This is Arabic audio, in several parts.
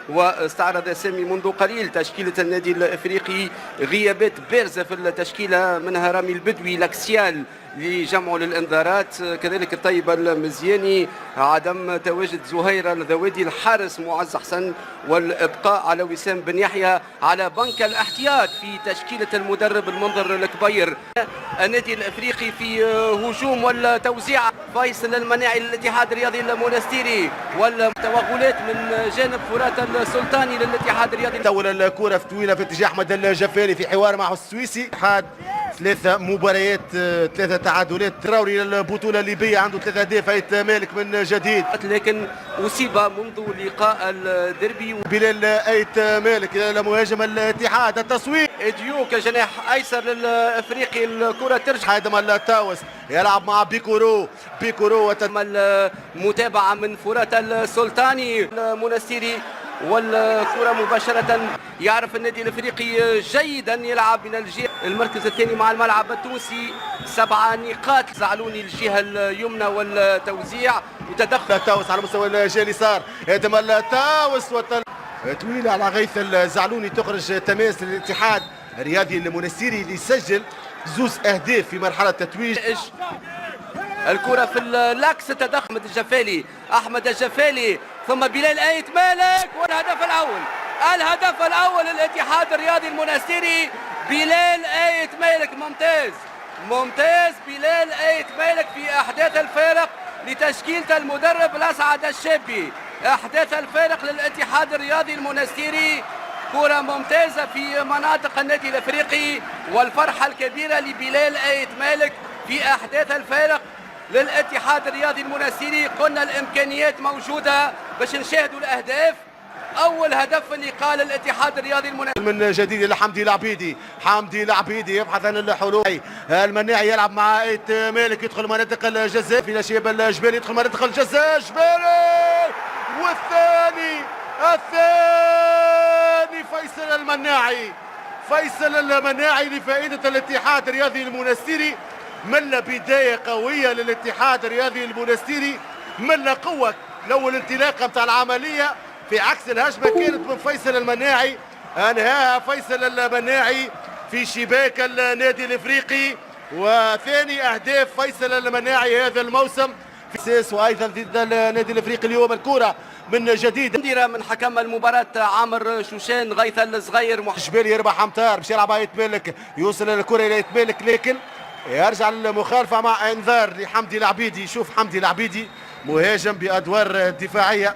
واستعرض سامي منذ قليل تشكيلة النادي الافريقي، غيابات بارزة في التشكيلة، منها رامي البدوي لاكسيال لجمع للانذارات، كذلك الطيب المزياني، عدم تواجد زهير الذوادي، الحارس معز حسن، والابقاء على وسام بن يحيى على بنك الاحتياط في تشكيلة المدرب المنظر الكبير. النادي الافريقي في هجوم والتوزيع، فيصل المناعي للاتحاد الرياضي المونستيري، والتوغلات من جانب فرات السلطاني للاتحاد الرياضي. تول الكرة في طويلة في اتجاه احمد الجفاري في حوار معه السويسي. اتحاد 3 مباريات 3 تعادلات. تراوري البطولة الليبية عنده 3 أهداف. أيت مالك من جديد، لكن أصيب منذ لقاء الديربي. بلال أيت مالك مهاجم الاتحاد. التصوير اديو كجناح ايسر للافريقي، الكره ترجع. حادم التاوس يلعب مع بيكورو. المتابعه من فرات السلطاني المنستيري، والكره مباشره. يعرف النادي الافريقي جيدا يلعب من الجهه المركز الثاني مع الملعب التونسي، 7 نقاط. زعلوني الجهه اليمنى والتوزيع وتدخل التاوس على مستوى الجهه اليسار. هدم التاوس طويله على غيث الزعلوني، تخرج تماس للاتحاد الرياضي المنستيري اللي سجل 2 أهداف في مرحله التتويج. الكرة في اللاكس، تدخل أحمد الجفالي، أحمد الجفالي ثم بلال آيت مالك، والهدف الأول. الهدف الأول للاتحاد الرياضي المنستيري، بلال آيت مالك. ممتاز ممتاز بلال آيت مالك في أحداث الفارق لتشكيلة المدرب الأسعد الشابي. أحداث الفارق للاتحاد الرياضي المنستيري، كرة ممتازة في مناطق النادي الافريقي، والفرحة الكبيرة لبلال آيت مالك في احداث الفارق للاتحاد الرياضي المنستيري. قلنا الامكانيات موجودة باش نشاهدوا الاهداف. اول هدف اللي قال الاتحاد الرياضي المنستيري من جديد لحمدي العبيدي. حمدي العبيدي يبحث عن الحلول. المناعي يلعب مع آيت مالك، يدخل مناطق الجزاء في نشيب الجبالي، يدخل مناطق الجزاء جبالي، والثاني فيصل المناعي. فيصل المناعي لفائدة الاتحاد الرياضي المنستيري. ملا بداية قوية للاتحاد الرياضي المنستيري، ملا قوة الأول انطلاقة متاع العملية، في عكس الهجمة كانت من فيصل المناعي. أنهاها فيصل المناعي في شباك النادي الإفريقي، وثاني أهداف فيصل المناعي هذا الموسم في سيس، وأيضا ضد النادي الإفريقي اليوم. الكرة من جديد مديرة من حكم المباراة عامر شوشان، غيث الصغير جبالي يربح امتار باش يلعب آيت مالك، يوصل الكرة إلى آيت مالك، لكن يرجع المخالفة مع انذار لحمدي العبيدي. شوف حمدي العبيدي مهاجم بأدوار دفاعية،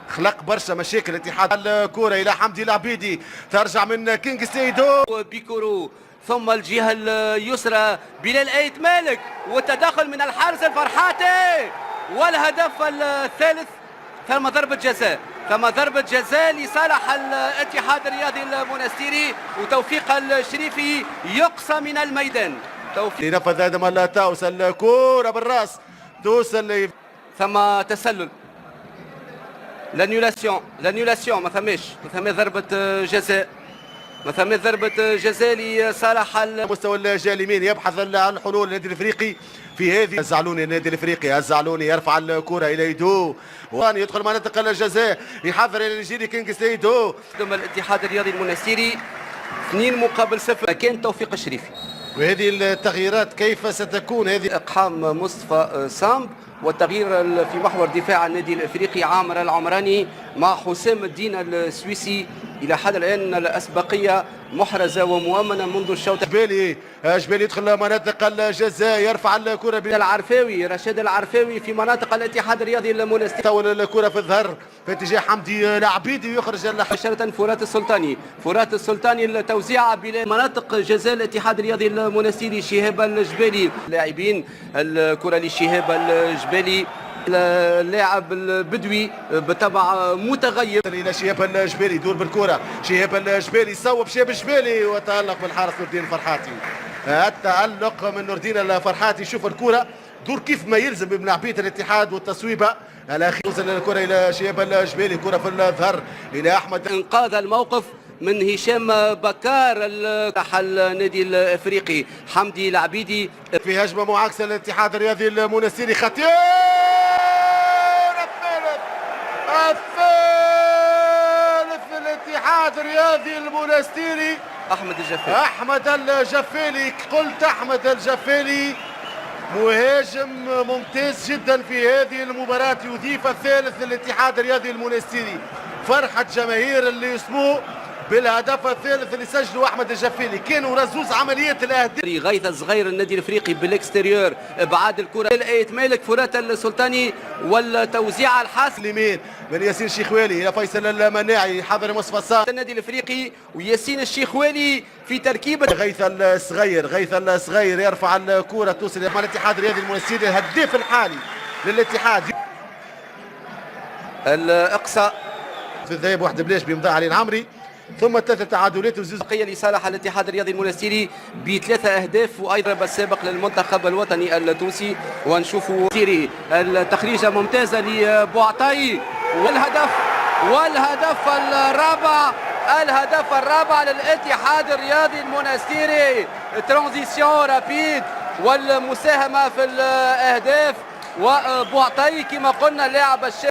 خلق برشا مشاكل الاتحاد. الكرة إلى حمدي العبيدي، ترجع من كينغ سيدو بيكورو، ثم الجهة اليسرى بلال آيت مالك، والتدخل من الحارس الفرحاتي، والهدف الثالث. ثم ضربة جزاء، لصالح الاتحاد الرياضي المنستيري، وتوفيق الشريفي يقصى من الميدان. توفيق نفذ ادم التاوس، الكرة بالراس توصل ثم تسلل، لانيولاسيون، ما ثماش ضربة جزاء، لصالح مستوى الجهه اليمين. يبحث عن الحلول النادي الافريقي في هذه. الزعلوني النادي الافريقي، الزعلوني يرفع الكره الى يدو، يدخل مناطق الجزاء، يحضر الى الجيري كينغ سيدو. الاتحاد الرياضي المنستيري 2-0 كان توفيق الشريفي. وهذه التغييرات كيف ستكون؟ هذه اقحام مصطفى سامب، والتغيير في محور دفاع النادي الافريقي عامر العمراني مع حسام الدين السويسي. الى حد الان الاسبقيه محرزه ومؤمنه منذ الشوط. جبالي يدخل مناطق الجزاء، يرفع الكره رشاد العرفاوي في مناطق الاتحاد الرياضي المنستيري، تول الكره في الظهر في اتجاه حمدي العبيدي، ويخرج مباشره فرات السلطاني التوزيع بمناطق جزاء الاتحاد الرياضي المنستيري. شهاب الجبالي لاعبين، الكره لشهاب الجبالي، اللاعب البدوي بطبع متغير الى شهاب الجبالي، يدور بالكره شهاب الجبالي، صوب شهاب الجبالي، وتألق بالحارس نور الدين الفرحاتي. التألق من نور الدين الفرحاتي. شوف الكره دور كيف ما يلزم من لاعبيه الاتحاد، والتصويبه الاخير توصل الكره الى شهاب الجبالي، كره في الظهر الى احمد. انقاذ الموقف من هشام بكار النادي الافريقي. حمدي العبيدي في هجمه معاكسه للاتحاد الرياضي المنستيري، خطير. الثالث الاتحاد الرياضي المنستيري أحمد الجفالي. أحمد الجفالي، قلت أحمد الجفالي مهاجم ممتاز جدا في هذه المباراة، يضيف الثالث للاتحاد الرياضي المنستيري. فرحة جماهير اللي يسموه بالهدف الثالث اللي سجله احمد الجفالي. كانوا رزوز عمليه الاهداف. غيث الصغير النادي الافريقي بالاكستيريور، ابعاد الكره الايت مالك، فرات السلطاني والتوزيع الحاسم اليمين من ياسين الشيخوالي الى فيصل المناعي، حضري مصفى النادي الافريقي وياسين الشيخوالي في تركيبه. غيث الصغير يرفع الكره توصل الى الاتحاد الرياضي المنستيري، الهداف الحالي للاتحاد. الاقصاء في الذهاب واحد بلاش بيمضى علي العمري، ثم ثلاثة تعادلات وزوز بقية لصالح الاتحاد الرياضي المنستيري بثلاثة أهداف، وأيضا السابق للمنتخب الوطني التونسي. ونشوفوا سيري التخريجة ممتازة لبوعطاي، والهدف الرابع للاتحاد الرياضي المنستيري. ترانزيسيون رابيد والمساهمة في الأهداف، وبوعطاي كما قلنا اللاعب الشاب